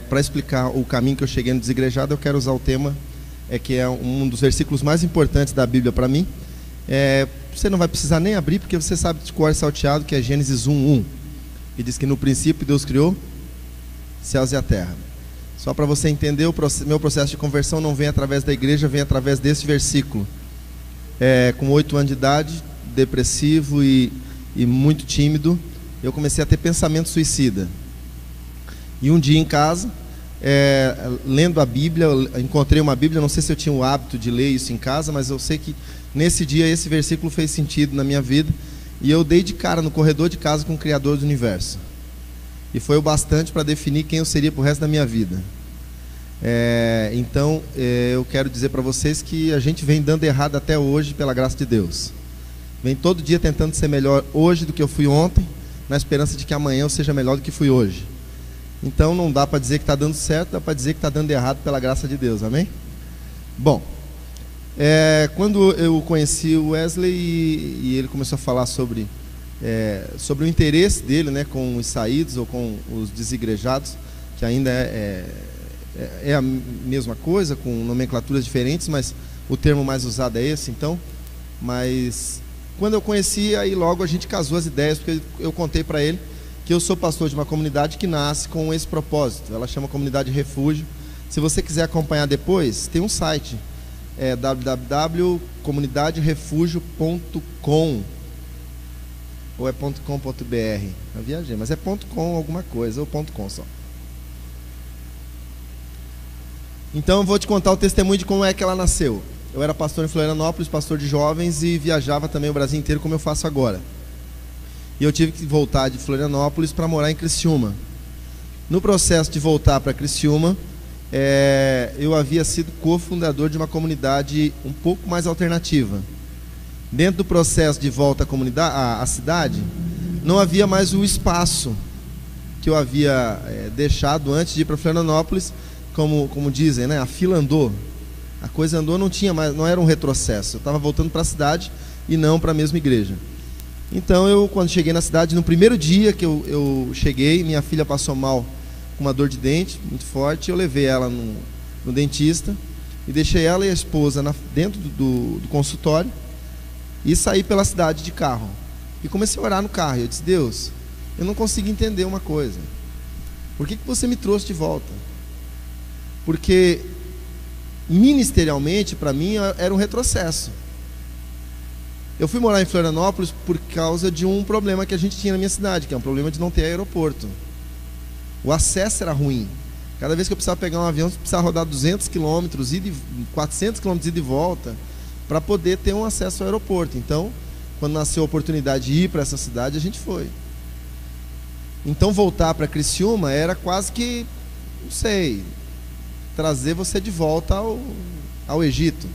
Para explicar o caminho que eu cheguei no desigrejado, eu quero usar o tema que é um dos versículos mais importantes da Bíblia para mim. Você não vai precisar nem abrir, porque você sabe de cor salteado, que é Gênesis 1:1, que diz que no princípio Deus criou céus e a terra. Só para você entender, meu processo de conversão não vem através da igreja, vem através desse versículo. Com 8 anos de idade, depressivo e muito tímido, eu comecei a ter pensamento suicida. E um dia em casa, lendo a Bíblia, eu encontrei uma Bíblia, não sei se eu tinha o hábito de ler isso em casa, mas eu sei que nesse dia esse versículo fez sentido na minha vida, e eu dei de cara no corredor de casa com o Criador do Universo. E foi o bastante para definir quem eu seria para o resto da minha vida. Então, eu quero dizer para vocês que a gente vem dando errado até hoje, pela graça de Deus. Vem todo dia tentando ser melhor hoje do que eu fui ontem, na esperança de que amanhã eu seja melhor do que fui hoje. Então não dá para dizer que está dando certo, dá para dizer que está dando errado pela graça de Deus, amém? Bom, quando eu conheci o Wesley e ele começou a falar sobre o interesse dele, né, com os saídos ou com os desigrejados, que ainda é a mesma coisa, com nomenclaturas diferentes, mas o termo mais usado é esse, então. Mas quando eu conheci, aí logo a gente casou as ideias, porque eu contei para ele que eu sou pastor de uma comunidade que nasce com esse propósito. Ela chama Comunidade Refúgio. Se você quiser acompanhar depois, tem um site, www.comunidaderefugio.com, ou é .com.br, eu viajei, mas é .com alguma coisa, ou .com só. Então eu vou te contar o testemunho de como é que ela nasceu. Eu era pastor em Florianópolis, pastor de jovens, e viajava também o Brasil inteiro, como eu faço agora. E eu tive que voltar de Florianópolis para morar em Criciúma. No processo de voltar para Criciúma, eu havia sido cofundador de uma comunidade um pouco mais alternativa. Dentro do processo de volta à cidade, não havia mais o espaço que eu havia deixado antes de ir para Florianópolis. Como dizem, né? A fila andou, a coisa andou, não era um retrocesso. Eu estava voltando para a cidade e não para a mesma igreja. Então quando cheguei na cidade, no primeiro dia que eu cheguei, minha filha passou mal com uma dor de dente muito forte. Eu levei ela no dentista e deixei ela e a esposa dentro do consultório e saí pela cidade de carro. E comecei a orar no carro. Eu disse: Deus, eu não consigo entender uma coisa. Por que você me trouxe de volta? Porque ministerialmente, para mim, era um retrocesso. Eu fui morar em Florianópolis por causa de um problema que a gente tinha na minha cidade, que é um problema de não ter aeroporto. O acesso era ruim. Cada vez que eu precisava pegar um avião, eu precisava rodar 200 quilômetros, 400 quilômetros ida e volta, para poder ter um acesso ao aeroporto. Então, quando nasceu a oportunidade de ir para essa cidade, a gente foi. Então, voltar para Criciúma era quase que, não sei, trazer você de volta ao Egito.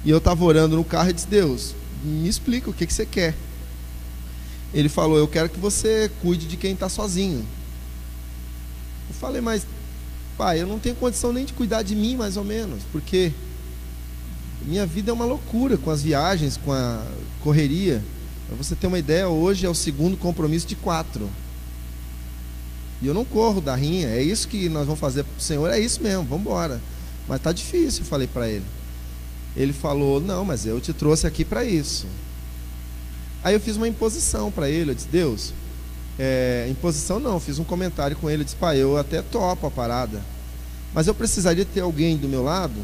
E eu estava orando no carro e disse: Deus, me explica o que você quer. Ele falou: eu quero que você cuide de quem está sozinho. Eu falei: mas pai, eu não tenho condição nem de cuidar de mim, mais ou menos, porque minha vida é uma loucura com as viagens, com a correria. Para você ter uma ideia, hoje é o segundo compromisso de 4. E eu não corro da rinha. É isso que nós vamos fazer para o Senhor, é isso mesmo, vamos embora. Mas está difícil, eu falei para ele. Ele falou: não, mas eu te trouxe aqui para isso. Aí eu fiz uma imposição para ele. Eu disse: Deus, imposição não, fiz um comentário com ele. Eu disse: pai, eu até topo a parada, mas eu precisaria ter alguém do meu lado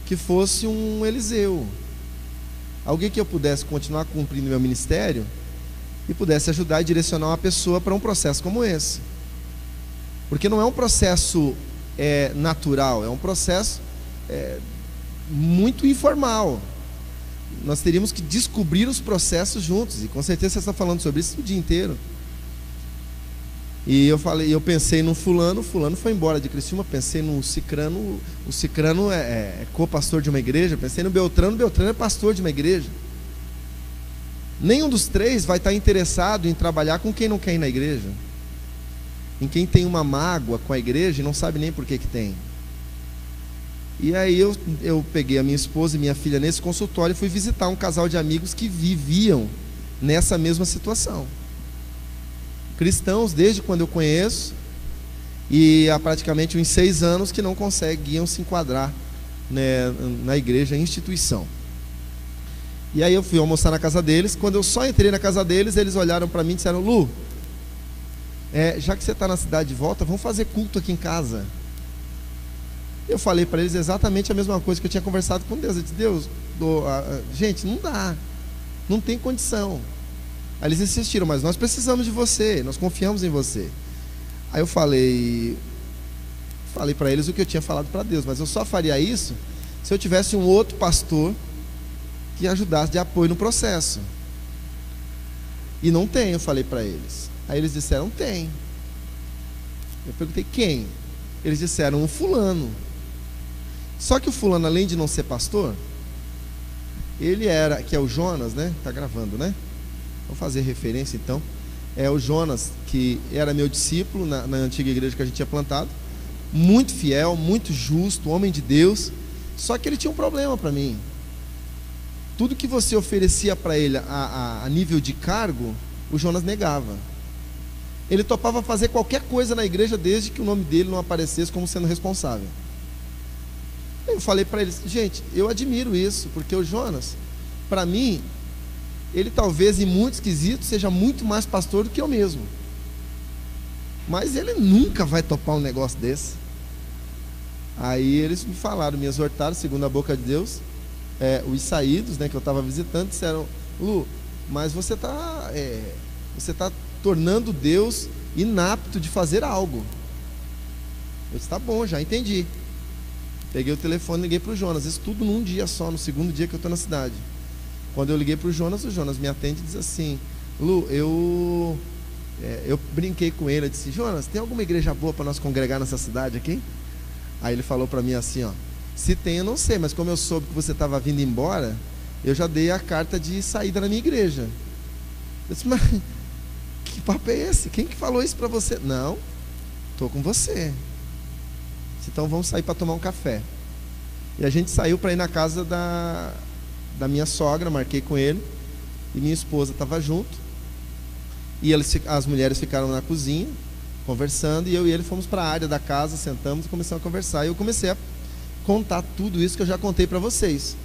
que fosse um Eliseu, alguém que eu pudesse continuar cumprindo meu ministério e pudesse ajudar e direcionar uma pessoa para um processo como esse. Porque não é um processo natural, é um processo muito informal. Nós teríamos que descobrir os processos juntos, e com certeza você está falando sobre isso o dia inteiro. E eu pensei no fulano foi embora de Criciúma, pensei no Cicrano, o Cicrano é co-pastor de uma igreja, pensei no Beltrano é pastor de uma igreja. Nenhum dos três vai estar interessado em trabalhar com quem não quer ir na igreja, em quem tem uma mágoa com a igreja e não sabe nem por que tem. E aí eu peguei a minha esposa e minha filha nesse consultório e fui visitar um casal de amigos que viviam nessa mesma situação. Cristãos desde quando eu conheço, e há praticamente uns 6 anos que não conseguiam se enquadrar, né, na igreja, instituição. E aí eu fui almoçar na casa deles. Quando eu só entrei na casa deles, eles olharam para mim e disseram: Lu, já que você está na cidade de volta, vamos fazer culto aqui em casa. Eu falei para eles exatamente a mesma coisa que eu tinha conversado com Deus. Eu disse: Deus, gente, não dá, não tem condição. Aí eles insistiram: mas nós precisamos de você, nós confiamos em você. Aí eu falei para eles o que eu tinha falado para Deus, mas eu só faria isso se eu tivesse um outro pastor que ajudasse de apoio no processo. E não tem, eu falei para eles. Aí eles disseram: tem. Eu perguntei: quem? Eles disseram: um fulano. Só que o fulano, além de não ser pastor, ele era, que é o Jonas, né? Tá gravando, né? Vou fazer referência então. É o Jonas, que era meu discípulo na antiga igreja que a gente tinha plantado, muito fiel, muito justo, homem de Deus. Só que ele tinha um problema para mim. Tudo que você oferecia para ele a nível de cargo, o Jonas negava. Ele topava fazer qualquer coisa na igreja desde que o nome dele não aparecesse como sendo responsável. Eu falei para eles: gente, eu admiro isso, porque o Jonas, para mim, ele talvez em muitos quesitos seja muito mais pastor do que eu mesmo, mas ele nunca vai topar um negócio desse. Aí eles me falaram, me exortaram, segundo a boca de Deus, os saídos, né, que eu estava visitando, disseram: Lu, mas você está tornando Deus inapto de fazer algo. Eu disse: tá bom, já entendi. Peguei o telefone e liguei para o Jonas. Isso tudo num dia só, no segundo dia que eu estou na cidade. Quando eu liguei para o Jonas me atende e diz assim: Lu, eu brinquei com ele. Eu disse: Jonas, tem alguma igreja boa para nós congregar nessa cidade aqui? Aí ele falou para mim assim: ó, se tem eu não sei, mas como eu soube que você estava vindo embora, eu já dei a carta de saída na minha igreja. Eu disse: mas que papo é esse? Quem que falou isso para você? Não, estou com você. Então vamos sair para tomar um café. E a gente saiu para ir na casa da minha sogra, marquei com ele, e minha esposa estava junto, e as mulheres ficaram na cozinha conversando, e eu e ele fomos para a área da casa, sentamos e começamos a conversar. E eu comecei a contar tudo isso que eu já contei para vocês,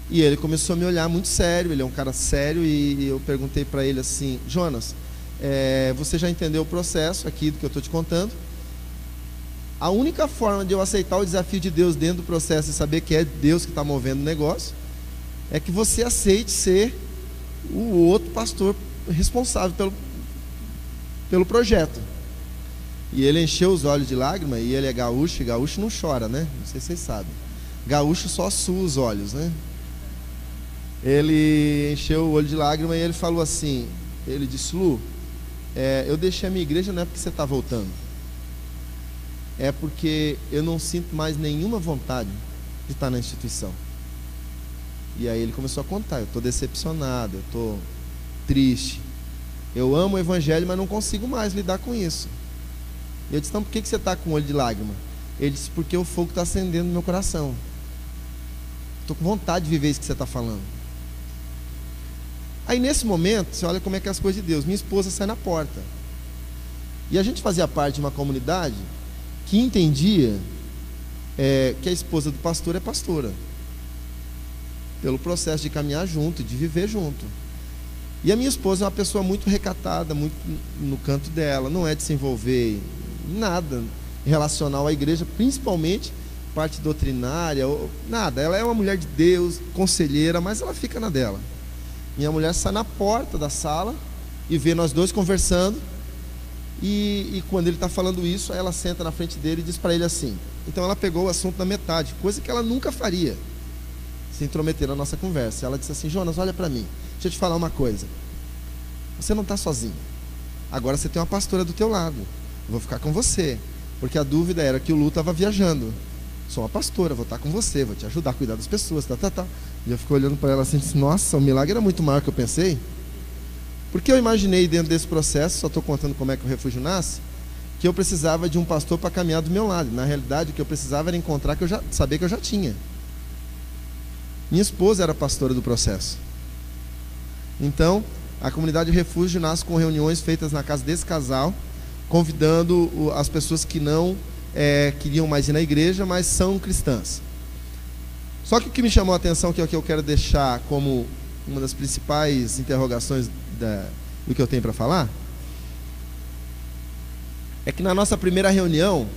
e ele começou a me olhar muito sério. Ele é um cara sério, e eu perguntei para ele assim: Jonas, você já entendeu o processo aqui do que eu estou te contando? A única forma de eu aceitar o desafio de Deus dentro do processo e saber que é Deus que está movendo o negócio é que você aceite ser o outro pastor responsável pelo projeto. E ele encheu os olhos de lágrima. E ele é gaúcho, e gaúcho não chora, né? Não sei se vocês sabem. Gaúcho só sua os olhos, né? Ele encheu o olho de lágrima e ele falou assim, ele disse: Lu, eu deixei a minha igreja não é porque você está voltando, é porque eu não sinto mais nenhuma vontade de estar na instituição. E aí ele começou a contar: eu estou decepcionado, eu estou triste, eu amo o evangelho, mas não consigo mais lidar com isso. E eu disse: então por que você está com o olho de lágrima? Ele disse: porque o fogo está acendendo no meu coração, estou com vontade de viver isso que você está falando. Aí nesse momento, você olha como é que é as coisas de Deus. Minha esposa sai na porta, e a gente fazia parte de uma comunidade que entendia que a esposa do pastor é pastora, pelo processo de caminhar junto, de viver junto. E a minha esposa é uma pessoa muito recatada, muito no canto dela, não é de se envolver em nada relacional à igreja, principalmente parte doutrinária, nada. Ela é uma mulher de Deus, conselheira, mas ela fica na dela. Minha mulher sai na porta da sala e vê nós dois conversando. E quando ele está falando isso, ela senta na frente dele e diz para ele assim. Então ela pegou o assunto na metade, coisa que ela nunca faria, se intrometer na nossa conversa. Ela disse assim: Jonas, olha para mim, deixa eu te falar uma coisa. Você não está sozinho. Agora você tem uma pastora do teu lado. Eu vou ficar com você, porque a dúvida era que o Lu estava viajando. Sou uma pastora, vou estar com você, vou te ajudar a cuidar das pessoas, E eu fico olhando para ela assim e disse: nossa, o milagre era muito maior que eu pensei. Porque eu imaginei dentro desse processo, só estou contando como é que o refúgio nasce, que eu precisava de um pastor para caminhar do meu lado. Na realidade, o que eu precisava era encontrar que eu já sabia que eu já tinha. Minha esposa era pastora do processo. Então, a comunidade refúgio nasce com reuniões feitas na casa desse casal, convidando as pessoas que não queriam mais ir na igreja, mas são cristãs. Só que o que me chamou a atenção, que é o que eu quero deixar como uma das principais interrogações do que eu tenho para falar, é que na nossa primeira reunião,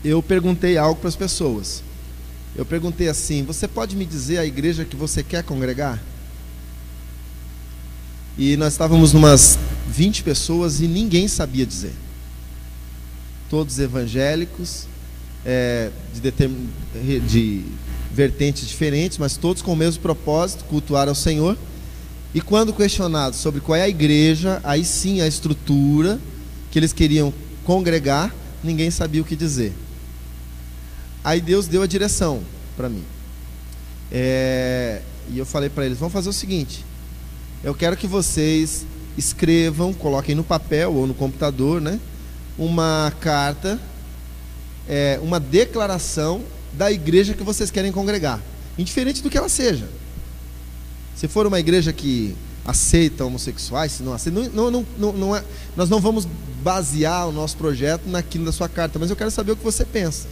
eu perguntei algo para as pessoas. Eu perguntei assim: você pode me dizer a igreja que você quer congregar? E nós estávamos umas 20 pessoas e ninguém sabia dizer. Todos evangélicos, de vertentes diferentes, mas todos com o mesmo propósito, cultuar ao Senhor. E quando questionados sobre qual é a igreja, aí sim a estrutura que eles queriam congregar, ninguém sabia o que dizer. Aí Deus deu a direção para mim. E eu falei para eles: vamos fazer o seguinte, eu quero que vocês escrevam, coloquem no papel ou no computador, né, uma carta, uma declaração da igreja que vocês querem congregar, indiferente do que ela seja. Se for uma igreja que aceita homossexuais, se não aceita, nós não vamos basear o nosso projeto naquilo da sua carta, mas eu quero saber o que você pensa.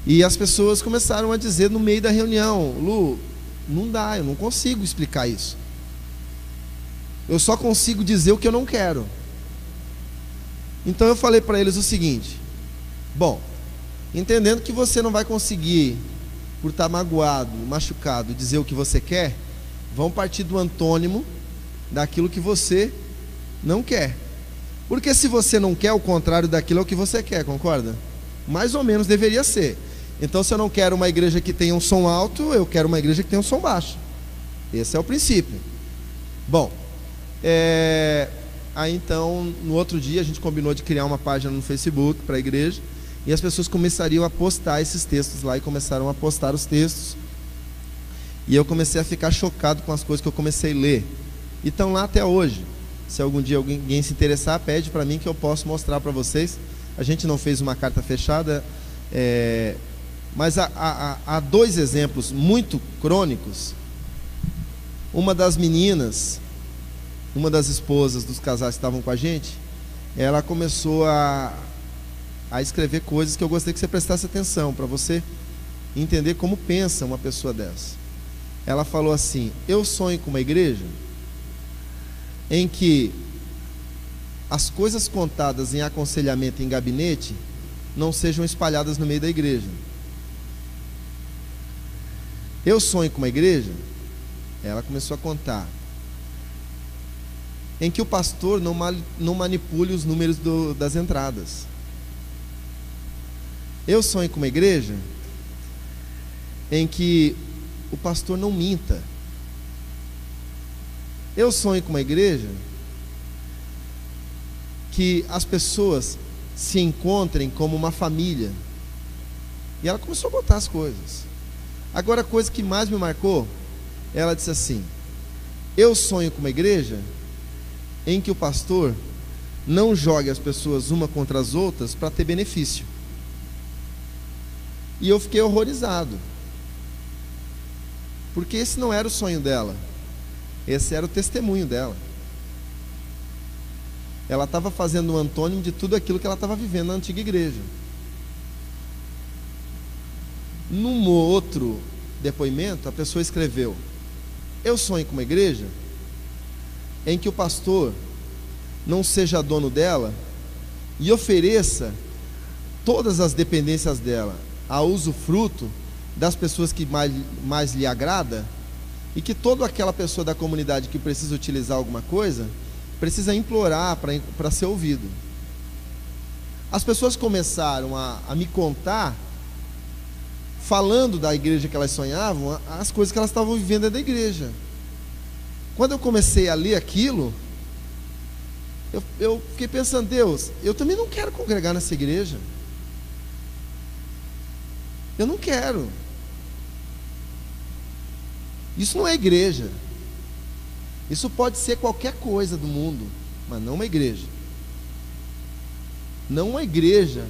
E as pessoas começaram a dizer no meio da reunião: Lu, não dá, eu não consigo explicar isso. Eu só consigo dizer o que eu não quero. Então eu falei para eles o seguinte: bom, entendendo que você não vai conseguir, por estar magoado, machucado, dizer o que você quer, vamos partir do antônimo daquilo que você não quer. Porque se você não quer, o contrário daquilo é o que você quer, concorda? Mais ou menos deveria ser. Então, se eu não quero uma igreja que tenha um som alto, eu quero uma igreja que tenha um som baixo. Esse é o princípio. Bom, aí então, no outro dia, a gente combinou de criar uma página no Facebook para a igreja, e as pessoas começariam a postar esses textos lá, e começaram a postar os textos. E eu comecei a ficar chocado com as coisas que eu comecei a ler. E estão lá até hoje. Se algum dia alguém se interessar, pede para mim que eu posso mostrar para vocês. A gente não fez uma carta fechada, mas há dois exemplos muito crônicos. Uma das meninas, uma das esposas dos casais que estavam com a gente, ela começou a escrever coisas que eu gostaria que você prestasse atenção, para você entender como pensa uma pessoa dessa. Ela falou assim: eu sonho com uma igreja em que as coisas contadas em aconselhamento em gabinete não sejam espalhadas no meio da igreja. Eu sonho com uma igreja, ela começou a contar, em que o pastor não manipule os números das entradas. Eu sonho com uma igreja em que o pastor não minta. Eu sonho com uma igreja que as pessoas se encontrem como uma família. E ela começou a botar as coisas. Agora, a coisa que mais me marcou, ela disse assim: eu sonho com uma igreja em que o pastor não jogue as pessoas uma contra as outras para ter benefício. E eu fiquei horrorizado, porque esse não era o sonho dela, esse era o testemunho dela. Ela estava fazendo um antônimo de tudo aquilo que ela estava vivendo na antiga igreja. Num outro depoimento, a pessoa escreveu: eu sonho com uma igreja em que o pastor não seja dono dela e ofereça todas as dependências dela a usufruto das pessoas que mais lhe agrada, e que toda aquela pessoa da comunidade que precisa utilizar alguma coisa precisa implorar para ser ouvido. As pessoas começaram a me contar, falando da igreja que elas sonhavam, as coisas que elas estavam vivendo da igreja. Quando eu comecei a ler aquilo, eu fiquei pensando: Deus, eu também não quero congregar nessa igreja. Eu não quero. Isso não é igreja. Isso pode ser qualquer coisa do mundo, mas não uma igreja. Não uma igreja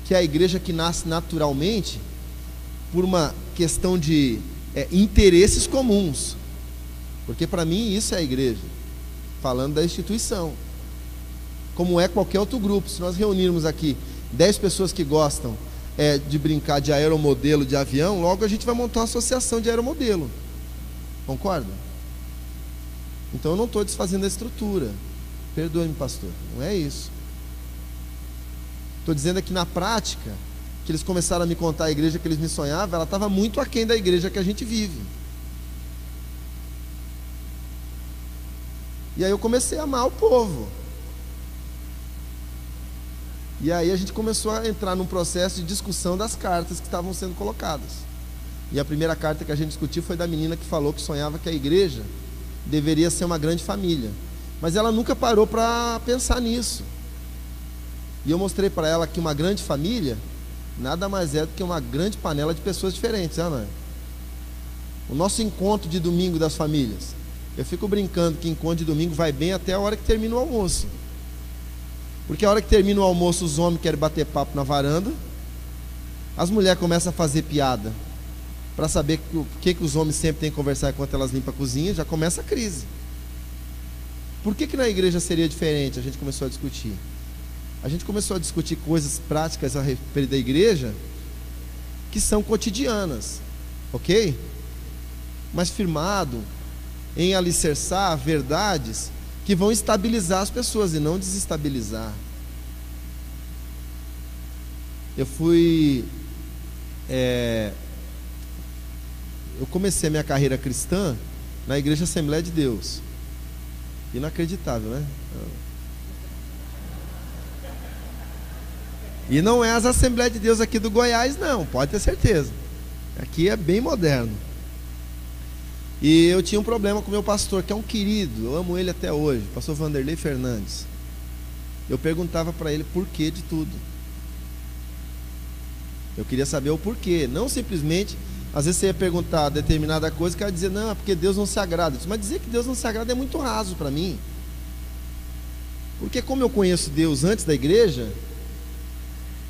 que é a igreja que nasce naturalmente por uma questão de interesses comuns. Porque para mim isso é a igreja, falando da instituição. como é qualquer outro grupo. Se nós reunirmos aqui 10 pessoas que gostam de brincar de aeromodelo de avião, logo a gente vai montar uma associação de aeromodelo. Concorda? Então eu não estou desfazendo a estrutura. Perdoe-me, pastor, não é isso. Estou dizendo que na prática, que eles começaram a me contar a igreja que eles me sonhavam, ela estava muito aquém da igreja que a gente vive. E aí eu comecei a amar o povo. E aí a gente começou a entrar num processo de discussão das cartas que estavam sendo colocadas. E a primeira carta que a gente discutiu foi da menina que falou que sonhava que a igreja deveria ser uma grande família. Mas ela nunca parou para pensar nisso. E eu mostrei para ela que uma grande família nada mais é do que uma grande panela de pessoas diferentes, né? O nosso encontro de domingo das famílias. Eu fico brincando que encontro de domingo vai bem até a hora que termina o almoço. Porque a hora que termina o almoço, os homens querem bater papo na varanda, as mulheres começam a fazer piada para saber o que os homens sempre têm que conversar enquanto elas limpam a cozinha, já começa a crise. Por que na igreja seria diferente? A gente começou a discutir. A gente começou a discutir coisas práticas a respeito da igreja que são cotidianas, ok? Mas firmado em alicerçar verdades que vão estabilizar as pessoas e não desestabilizar. Eu comecei a minha carreira cristã na Igreja Assembleia de Deus. Inacreditável, né? E não é as Assembleias de Deus aqui do Goiás, não, pode ter certeza. Aqui é bem moderno. E eu tinha um problema com o meu pastor, que é um querido, eu amo ele até hoje, o pastor Vanderlei Fernandes. Eu perguntava para ele por que de tudo. Eu queria saber o porquê, não simplesmente, às vezes você ia perguntar determinada coisa, que ia dizer, não, é porque Deus não se agrada. Mas dizer que Deus não se agrada é muito raso para mim. Porque como eu conheço Deus antes da igreja,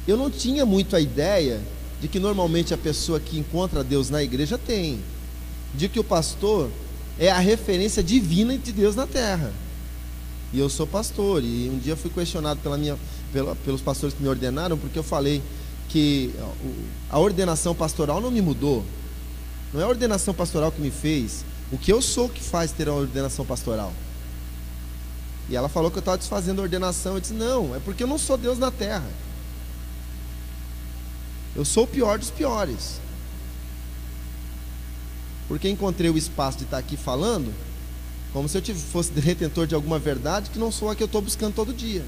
eu não tinha muito a ideia de que normalmente a pessoa que encontra Deus na igreja tem. De que o pastor é a referência divina de Deus na terra. E eu sou pastor, e um dia fui questionado pelos pastores que me ordenaram, porque eu falei que a ordenação pastoral não me mudou. Não é a ordenação pastoral que me fez. O que eu sou que faz ter a ordenação pastoral. E ela falou que eu estava desfazendo a ordenação. Eu disse, não, é porque eu não sou Deus na terra. Eu sou o pior dos piores. Porque encontrei o espaço de estar aqui falando como se eu fosse retentor de alguma verdade que não sou a que eu estou buscando todo dia.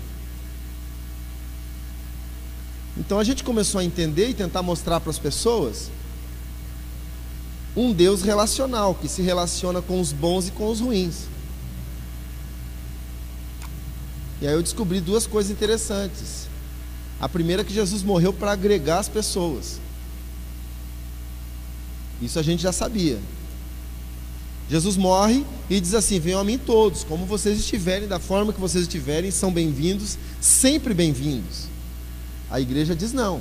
Então a gente começou a entender e tentar mostrar para as pessoas um Deus relacional, que se relaciona com os bons e com os ruins. E aí eu descobri duas coisas interessantes. A primeira é que Jesus morreu para agregar as pessoas. Isso a gente já sabia. Jesus morre e diz assim, venham a mim todos, como vocês estiverem, da forma que vocês estiverem, são bem-vindos, sempre bem-vindos. A igreja diz não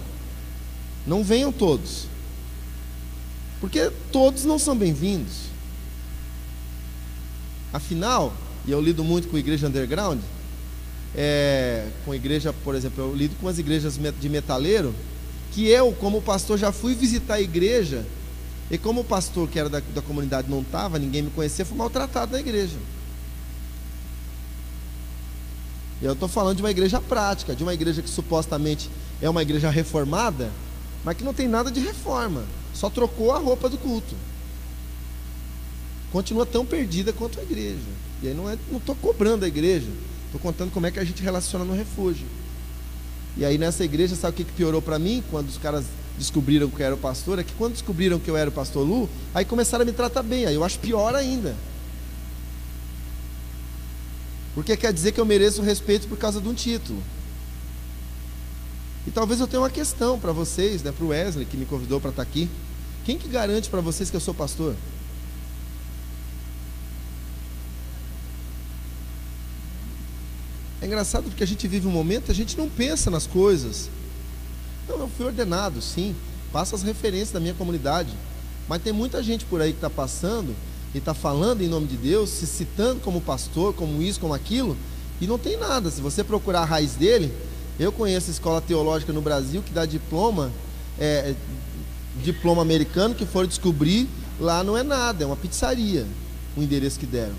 venham todos, porque todos não são bem-vindos. Afinal, e eu lido muito com igreja underground, com igreja, por exemplo, eu lido com as igrejas de metaleiro, que eu, como pastor, já fui visitar a igreja, e como o pastor que era da comunidade não estava, ninguém me conhecia, fui maltratado na igreja. E eu estou falando de uma igreja prática, de uma igreja que supostamente é uma igreja reformada, mas que não tem nada de reforma, só trocou a roupa do culto. Continua tão perdida quanto a igreja. E aí não estou cobrando a igreja, estou contando como é que a gente relaciona no refúgio. E aí nessa igreja, sabe o que piorou para mim? Quando os caras descobriram que eu era o pastor, é que quando descobriram que eu era o pastor Lu, aí começaram a me tratar bem, aí eu acho pior ainda. Porque quer dizer que eu mereço respeito por causa de um título. E talvez eu tenha uma questão para vocês, né, para o Wesley, que me convidou para estar aqui. Quem que garante para vocês que eu sou pastor? É engraçado porque a gente vive um momento, a gente não pensa nas coisas. Não, eu fui ordenado, sim, passo as referências da minha comunidade, mas tem muita gente por aí que está passando e está falando em nome de Deus, se citando como pastor, como isso, como aquilo, E não tem nada. Se você procurar a raiz dele, eu conheço escola teológica no Brasil que dá diploma, diploma americano, que foram descobrir, lá não é nada, é uma pizzaria o endereço que deram.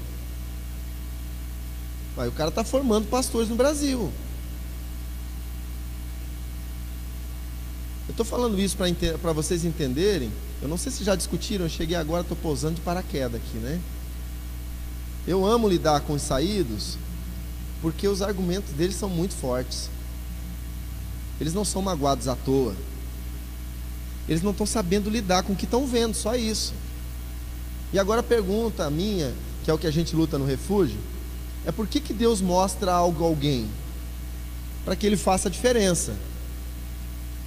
Aí o cara está formando pastores no Brasil. Eu estou falando isso para vocês entenderem. Eu não sei se já discutiram, eu cheguei agora, estou pousando de paraquedas aqui, né? Eu amo lidar com os saídos, porque os argumentos deles são muito fortes. Eles não são magoados à toa. Eles não estão sabendo lidar com o que estão vendo, só isso. E agora a pergunta minha, que é o que a gente luta no refúgio, é por que Deus mostra algo a alguém? Para que ele faça a diferença.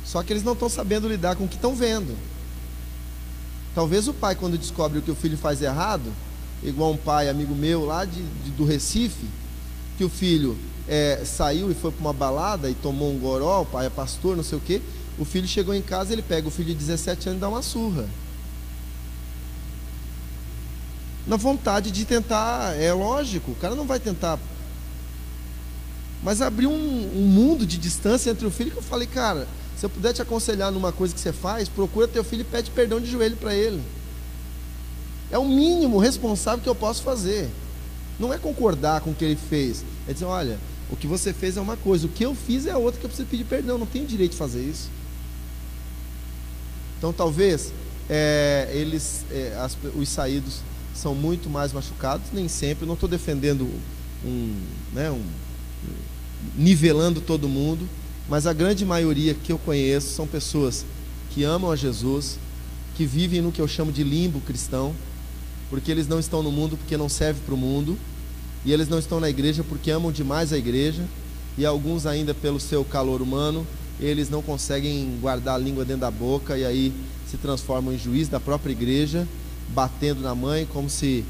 Só que eles não estão sabendo lidar com o que estão vendo. Talvez o pai, quando descobre o que o filho faz errado, igual um pai amigo meu lá do Recife, que o filho saiu e foi para uma balada e tomou um goró, o pai é pastor, não sei o que, o filho chegou em casa, ele pega o filho de 17 anos e dá uma surra. Na vontade de tentar, é lógico, o cara não vai tentar, mas abriu um mundo de distância entre o filho, que eu falei, cara, se eu puder te aconselhar numa coisa que você faz, procura teu filho e pede perdão de joelho para ele. É o mínimo responsável que eu posso fazer. Não é concordar com o que ele fez, é dizer, olha, o que você fez é uma coisa, o que eu fiz é outra, que eu preciso pedir perdão, não tenho direito de fazer isso. Então talvez os saídos são muito mais machucados, nem sempre, não estou defendendo nivelando todo mundo, mas a grande maioria que eu conheço são pessoas que amam a Jesus, que vivem no que eu chamo de limbo cristão, porque eles não estão no mundo porque não servem para o mundo, e eles não estão na igreja porque amam demais a igreja, e alguns ainda pelo seu calor humano, eles não conseguem guardar a língua dentro da boca, e aí se transformam em juiz da própria igreja, batendo na mãe, como se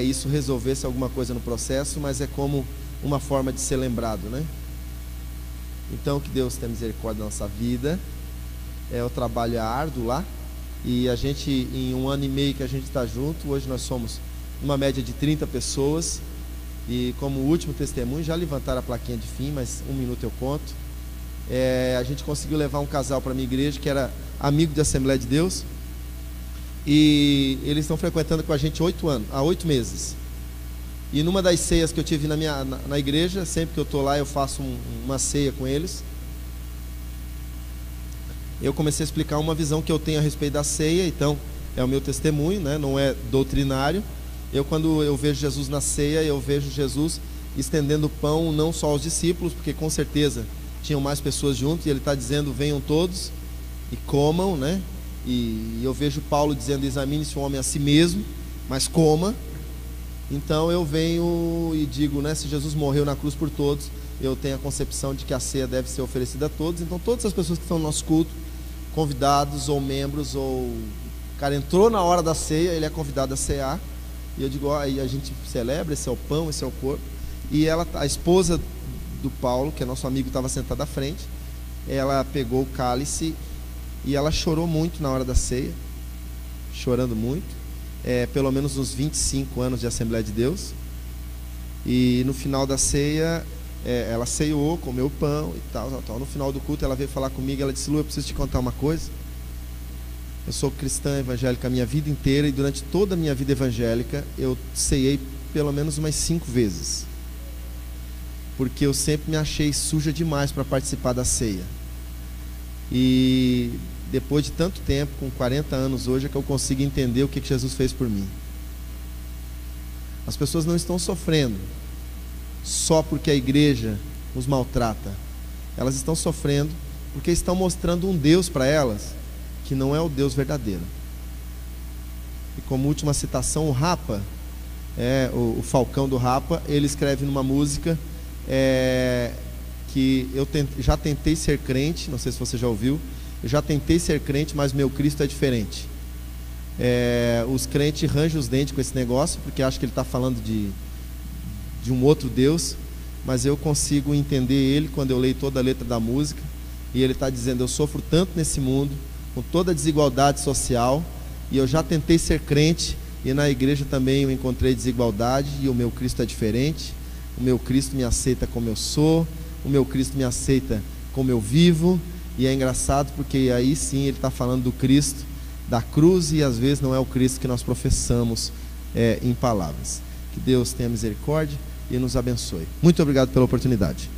isso resolvesse alguma coisa no processo, mas é como uma forma de ser lembrado, né? Então que Deus tenha misericórdia da nossa vida. O trabalho é árduo lá, e a gente, em 1 ano e meio que a gente está junto, hoje nós somos uma média de 30 pessoas, e como último testemunho, já levantaram a plaquinha de fim, mas 1 minuto eu conto. A gente conseguiu levar um casal para a minha igreja, que era amigo de Assembleia de Deus, e eles estão frequentando com a gente há 8 meses. E numa das ceias que eu tive na igreja, sempre que eu estou lá eu faço uma ceia com eles, eu comecei a explicar uma visão que eu tenho a respeito da ceia. Então é o meu testemunho, né? Não é doutrinário. Quando eu vejo Jesus na ceia, eu vejo Jesus estendendo o pão não só aos discípulos, porque com certeza tinham mais pessoas junto, e ele está dizendo, venham todos e comam, né? E eu vejo Paulo dizendo, examine-se o homem a si mesmo, mas coma. Então eu venho e digo, né, se Jesus morreu na cruz por todos, eu tenho a concepção de que a ceia deve ser oferecida a todos. Então todas as pessoas que estão no nosso culto, convidados ou membros, ou o cara entrou na hora da ceia, ele é convidado a cear, e eu digo, aí a gente celebra, esse é o pão, esse é o corpo. E a esposa do Paulo, que é nosso amigo, estava sentada à frente, ela pegou o cálice e ela chorou muito na hora da ceia, chorando muito, pelo menos uns 25 anos de Assembleia de Deus. E no final da ceia, ela ceiou, comeu o pão e tal. No final do culto ela veio falar comigo, ela disse, Lu, eu preciso te contar uma coisa. Eu sou cristã evangélica a minha vida inteira, e durante toda a minha vida evangélica eu ceiei pelo menos umas 5 vezes, porque eu sempre me achei suja demais para participar da ceia. E depois de tanto tempo, com 40 anos hoje, é que eu consigo entender o que Jesus fez por mim. As pessoas não estão sofrendo só porque a igreja os maltrata. Elas estão sofrendo porque estão mostrando um Deus para elas que não é o Deus verdadeiro. E como última citação, o Rapa, o Falcão do Rapa, ele escreve numa música que já tentei ser crente, não sei se você já ouviu, eu já tentei ser crente, mas meu Cristo é diferente. Os crentes rangem os dentes com esse negócio, porque acham que ele está falando de um outro Deus, mas eu consigo entender ele quando eu leio toda a letra da música, e ele está dizendo, eu sofro tanto nesse mundo, com toda a desigualdade social, e eu já tentei ser crente, e na igreja também eu encontrei desigualdade, e o meu Cristo é diferente. O meu Cristo me aceita como eu sou, o meu Cristo me aceita como eu vivo. E é engraçado porque aí sim ele está falando do Cristo da cruz, e às vezes não é o Cristo que nós professamos em palavras. Que Deus tenha misericórdia e nos abençoe. Muito obrigado pela oportunidade.